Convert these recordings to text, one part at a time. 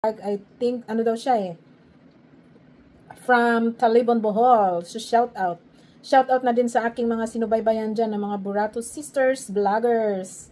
I think, ano daw siya eh, from Talibon, Bohol. So, shout out. Shout out na din sa aking mga sinubaybayan dyan ng mga Burato Sisters, vloggers.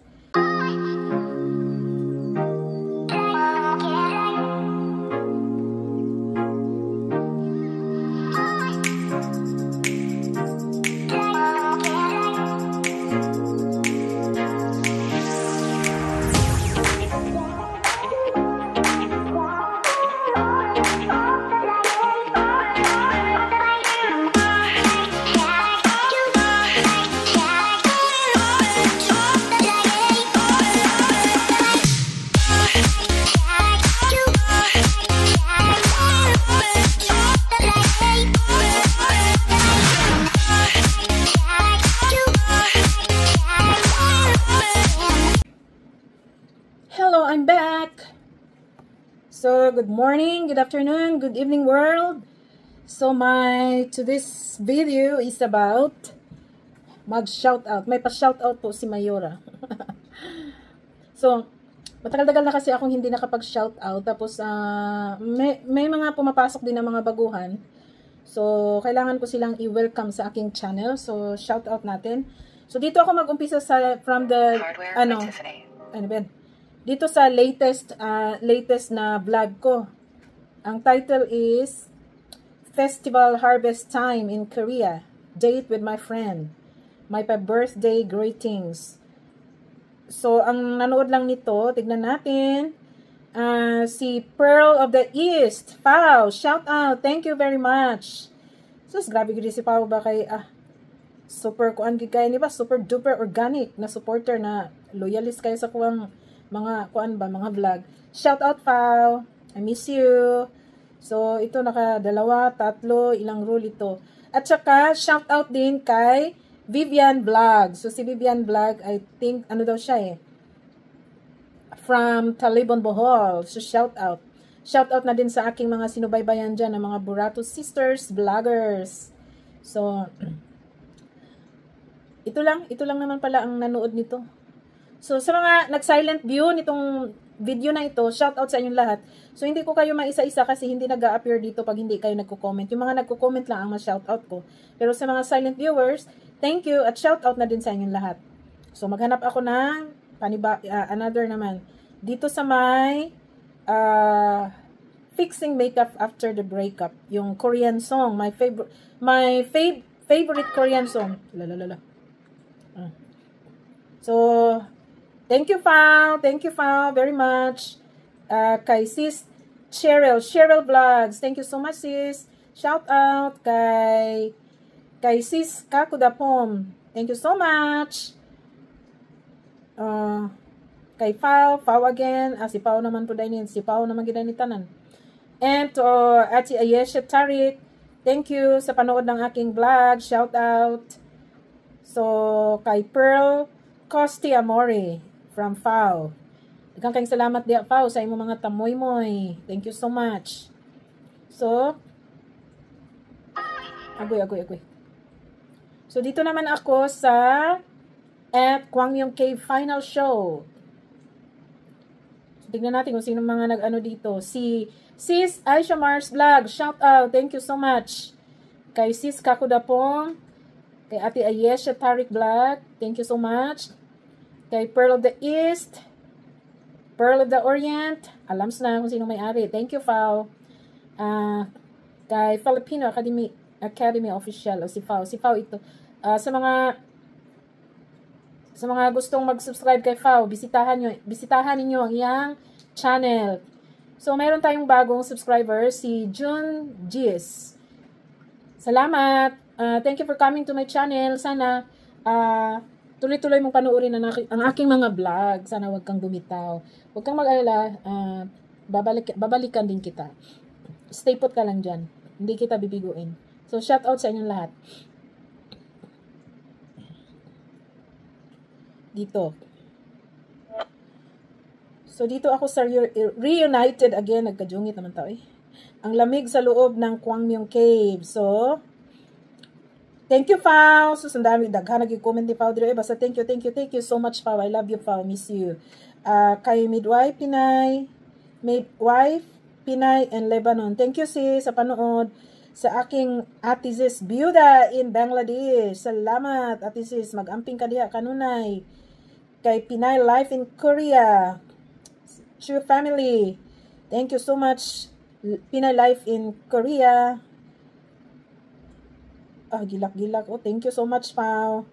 Hello, I'm back. So, good morning, good afternoon, good evening world. So, today's video is about mag-shoutout. May pa-shoutout po si Mayora. So, matagal-tagal na kasi akong hindi nakapag-shoutout. Tapos, may mga pumapasok din ng mga baguhan. So, kailangan ko silang i-welcome sa aking channel. So, shoutout natin. So, dito ako mag-umpisa from the, ano ba? Dito sa latest na vlog ko. Ang title is Festival Harvest Time in Korea. Date with my friend. My birthday greetings. So, ang nanood lang nito, tignan natin. Si Pearl of the East. Pao, shout out. Thank you very much. Sus, grabe gini si Pao ba kay, super kuan gigay ni ba? Super duper organic na supporter na loyalist kayo sa kuwang mga mga vlog. Shout out, Pao. I miss you. So, ito naka-2, 3, ilang rule ito. At saka, shout out din kay Vivian Vlog. So, si Vivian Vlog, I think, ano daw siya eh, from Talibon, Bohol. So, shout out. Shout out na din sa aking mga sinubaybayan dyan ng mga Burato Sisters, vloggers. So, ito lang naman pala ang nanood nito. So, sa mga nag-silent view nitong video na ito, shout out sa inyong lahat. So, hindi ko kayo maisa-isa kasi hindi nag-a-appear dito pag hindi kayo nagko-comment. Yung mga nagko-comment lang ang ma-shout out ko. Pero sa mga silent viewers, thank you at shout out na din sa inyong lahat. So, maghanap ako ng another naman. Dito sa may Fixing Makeup After the Breakup. Yung Korean song. My favorite Korean song. So, thank you, Fao. Thank you, Fao, very much. Kay sis Cheryl Vlogs. Thank you so much, sis. Shout out kay sis Kakudapom. Thank you so much. Kay Fao again. Si Fao naman po dahil si Fao naman ginanitanan. And to Ati Ayesha Tarik. Thank you sa panood ng aking vlog. Shout out. So, kay Pearl Costi Amore from Fao. Daghang kayong salamat diya, Fao, sa imong mga tamoy-moy. Thank you so much. So, agoy. So, dito naman ako sa Kwangmyong Cave Final Show. So, tignan natin kung sino mga nag-ano dito. Si Sis Aisha Mars Vlog. Shout out. Thank you so much. Kay Sis Kakudapong. Kay Ate Ayesha Tarik Vlog. Thank you so much. Kay Pearl of the East. Pearl of the Orient. Alam na kung sino may-ari. Thank you, Fao. Kay Filipino Academy Official. Si Fao ito. Sa mga gustong mag-subscribe kay Fao, bisitahan ninyo ang iyang channel. So, mayroon tayong bagong subscriber, si June Gies. Salamat. Thank you for coming to my channel. Sana tuloy-tuloy mong panuorin ang aking mga vlog. Sana wag kang bumitaw. Wag kang mag-alala. Babalikan din kita. Stay put ka lang dyan. Hindi kita bibiguin. So, shout out sa inyong lahat. Dito. So, dito ako sa reunited again. Nagkajungit naman tao eh. Ang lamig sa loob ng Kwangmyong Cave. So, thank you, Pao. So, sandami, daghan nag-comment ni Pao dire. Basta thank you so much, Pao. I love you, Pao. Miss you. Kay Midwife Pinay. Midwife Pinay and Lebanon. Thank you sis sa panood sa aking Ate Sis Byuda in Bangladesh. Salamat Ate Sis, mag-amping ka diha kanunay. Kay Pinay Life in Korea. True family. Thank you so much Pinay Life in Korea. Gilak-gilak. Thank you so much Pao.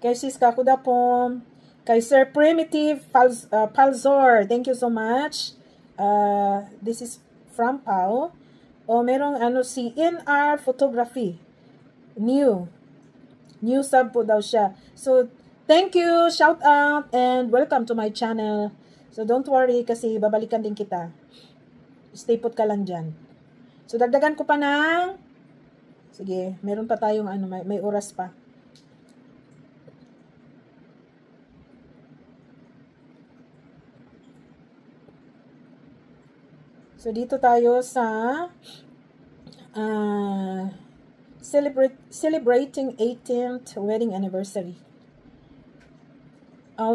Kay Sis Kakudapom. Kay Sir Primitive Palzor. Thank you so much. This is from Pao. Merong si NR Photography. New sub po daw siya. So, thank you, shout out, and welcome to my channel. So, don't worry kasi babalikan din kita. Stay put ka lang dyan. So, dagdagan ko pa ng, sige, meron pa tayong may oras pa. So, dito tayo sa celebrating 18th wedding anniversary.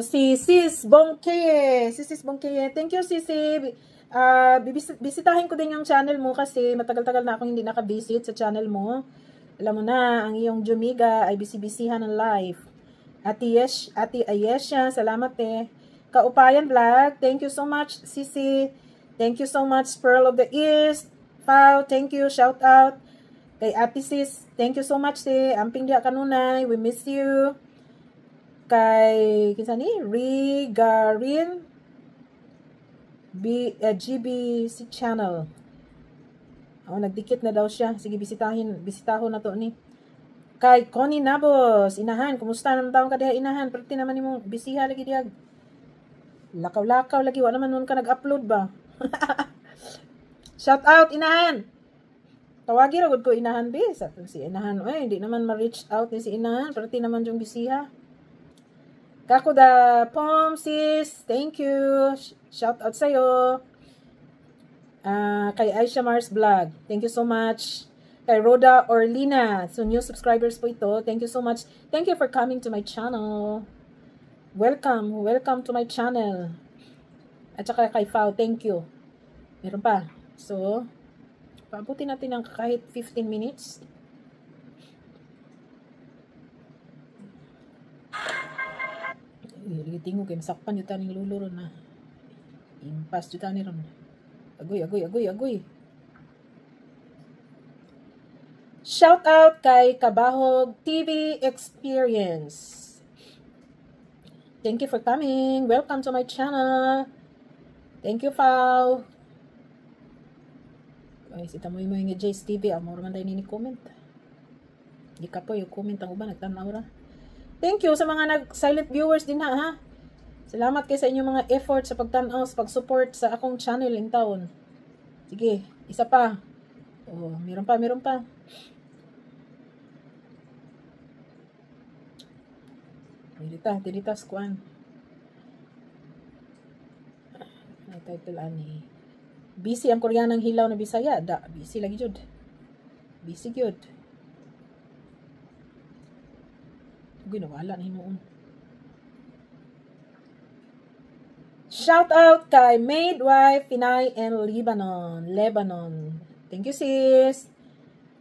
Si Sis Bongkeye. Sis Bongkeye. Thank you, Sisi. Bisitahin ko din yung channel mo kasi matagal-tagal na akong hindi nakabisit sa channel mo. Alam mo na, ang iyong Jumiga ay bisibisihan ng live. Ate Ayesha, salamat Kaupayan Vlog, thank you so much, Sisi. Thank you so much, Pearl of the East. Pao, thank you. Shout out. Kay Ate Sis, thank you so much, Amping diha kanunay. We miss you. Kay, kinsa ni? Rigarin GBC channel. Nagdikit na daw siya. Sige, bisitahon na to ni. Kay Connie Nabos, Inahan. Kumusta naman taong ka diha, Inahan? Perti naman ni mong bisiha lagi diha. Lakaw-lakaw lagi. Wala naman nun ka nag-upload ba? Shout out Inahan. Tawagi ra gud ko Inahan bis. Si Inahan hindi naman ma-reach out ni si Inahan, perti naman yung bisiha. Kako da Pom sis, thank you. Shout out sayo. Kay Aisha Mars Vlog, thank you so much. Kay Rhoda Orlina, so new subscribers po ito. Thank you so much. Thank you for coming to my channel. Welcome to my channel. At saka kay Fao, thank you. Meron pa. So, paabutin natin ng kahit 15 minutes. Tingog kayo, masakpan yung taning luluro na. Impas yung taning ron. Agoy. Shout out kay Kabahog TV Experience. Thank you for coming. Welcome to my channel. Thank you, Fao. Ay, sita mo yung Jace TV. Amor man tayo nini-comment. Di ka po yung comment ang uban. Nagtanaw ra. Thank you sa mga nag-silent viewers din ha. Salamat kayo sa inyong mga effort sa pagtanaw, sa pag-support sa akong channel in taon. Sige, isa pa. Meron pa. Dito, squan. Ay, title ani. Busy ang Koreanang hilaw na Bisaya. Busy lagi jud. Busy gyud. Ginawala na hinuon. Shout out kay Maidwife Pinay and Lebanon. Thank you sis.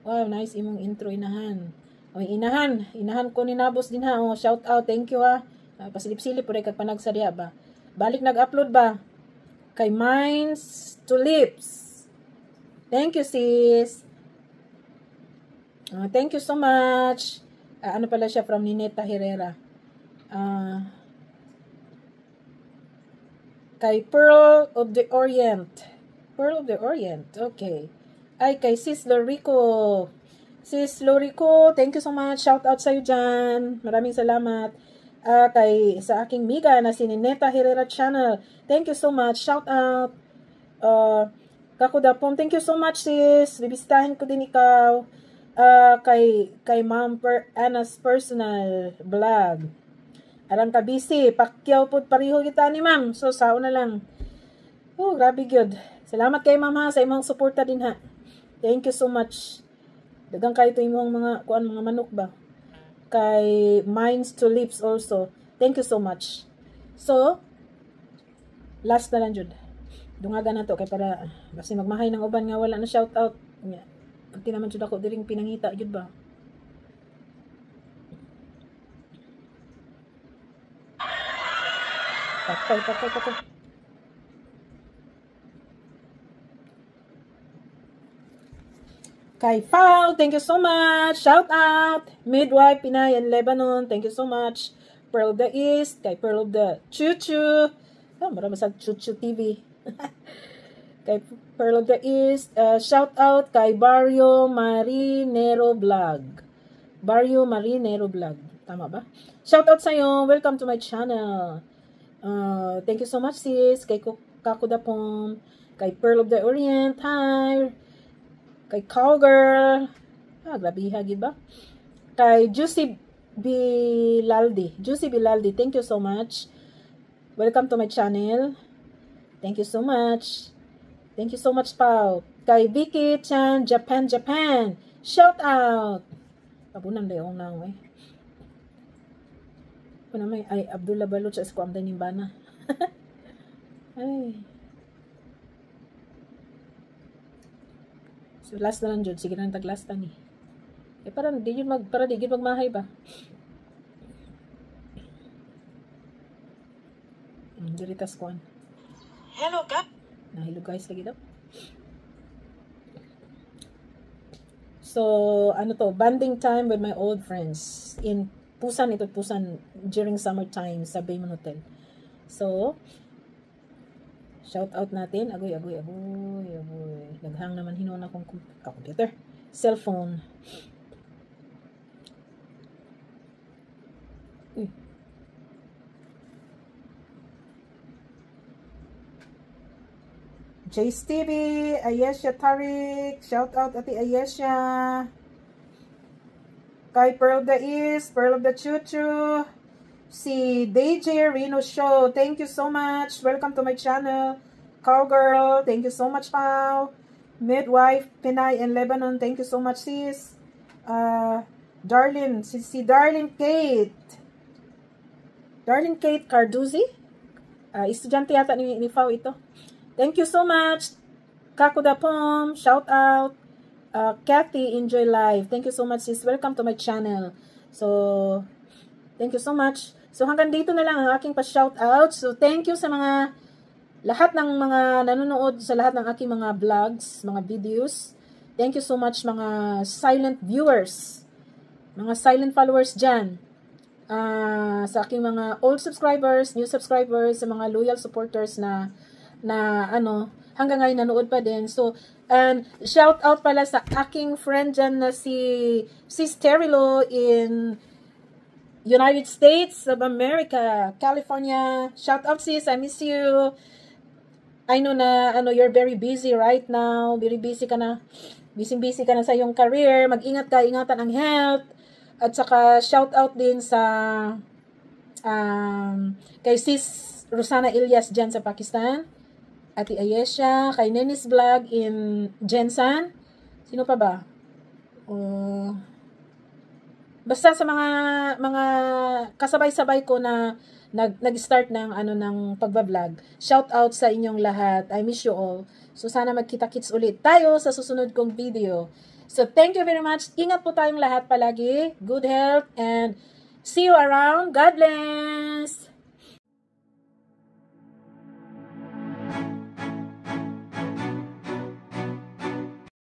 Wow, nice imong intro Inahan. Inahan ko ni Nabos din ha. Shout out, thank you ha. Pasilip-silip po rin kag panagsa diha ba. Balik nag-upload ba? Kay Minds to Lips. Thank you sis. Thank you so much. Ano pala siya from Nineta Herrera. Kay Pearl of the Orient. Okay. Ay, kay Sis Lorico. Sis Lorico, thank you so much. Shout out sa'yo dyan. Maraming salamat. Kay sa aking miga na si Nineta Herrera channel. Thank you so much. Shout out. Kakudapom, thank you so much sis. Bibisitahin ko din ikaw. Kay Ma'am Anna's personal vlog. Aram ka busy. Pakyaw po pariho kita ni ma'am. So, sao na lang. Grabe good. Salamat kay ma'am ha, sa imong suporta din ha. Thank you so much. Dagang kayo ito imong mga manok ba. Kay Minds to Lips also. Thank you so much. So, last na lang jud. Dungaga na to kay para kasi magmahay ng uban nga wala na shout out. Pagti naman jud ako diring pinangita jud ba. Patay. Kay Fal, thank you so much. Shout out. Midwife Pinay and Lebanon, thank you so much. Pearl of the East, kay Pearl of the Chuchu. Marami sa Chuchu TV. Kay Pearl of the East, shout out kay Barrio Marinero Vlog. Barrio Marinero Vlog. Tama ba? Shout out sa'yo. Welcome to my channel. Thank you so much sis. Kay Kakudapom. Kay Pearl of the Orient. Hi. Kay Cowgirl. Grabe hagid ba? Kay Juicy Bilaldi. Thank you so much. Welcome to my channel. Thank you so much. Thank you so much, Pao. Kay Vicky Chan, Japan. Shout out. Pabunan dayon nang eh. Kuna may ay Abdullah Balot sa Eskwam Nimbana. Ay. So last na lang jud, sige nang taglast ni. Para di jud magmahay ba. Diritas kuan. Hello guys. Hello guys lagi daw. So, ano to, bonding time with my old friends. In Pusan during summertime sa Baymon Hotel. So, shout out natin. Agoy. Naghang naman hinuon akong computer. Cellphone. Uy. Jace TV, Ayesha Tarik, shout out ati Ayesha. Kay Pearl of the East, Pearl of the Chuchu, si DJ Reno Show, thank you so much. Welcome to my channel. Cowgirl, thank you so much, Pao. Midwife, Pinay and Lebanon, thank you so much, sis. Darlene, si Darlene Kate. Darlene Kate Carduzzi. Estudyante yata ni Pao ito. Thank you so much. Kakudapom, shout out. Kathy, enjoy live. Thank you so much, sis. Welcome to my channel. So, thank you so much. So, hanggang dito na lang ang aking pa-shout out. So, thank you sa mga lahat ng mga nanonood sa lahat ng aking mga vlogs, mga videos. Thank you so much mga silent viewers, mga silent followers dyan. Sa aking mga old subscribers, new subscribers, sa mga loyal supporters na hanggang ngayon nanood pa din. So, and shout out pala sa aking friend dyan na si Sterilo in United States of America, California. Shout out sis, I miss you. I know na you're very busy right now. Very busy ka na. Busy ka na sa iyong career. Mag-ingat ka, ingatan ang health. At saka shout out din sa kay sis Rosana Ilyas dyan sa Pakistan. Ati Ayesha, kay Nenis Vlog in Jensan. Sino pa ba? Basta sa mga kasabay-sabay ko na nag-start ng ng pagba-vlog. Shout out sa inyong lahat. I miss you all. So sana magkita-kits ulit tayo sa susunod kong video. So thank you very much. Ingat po tayong lahat palagi. Good health and see you around. God bless.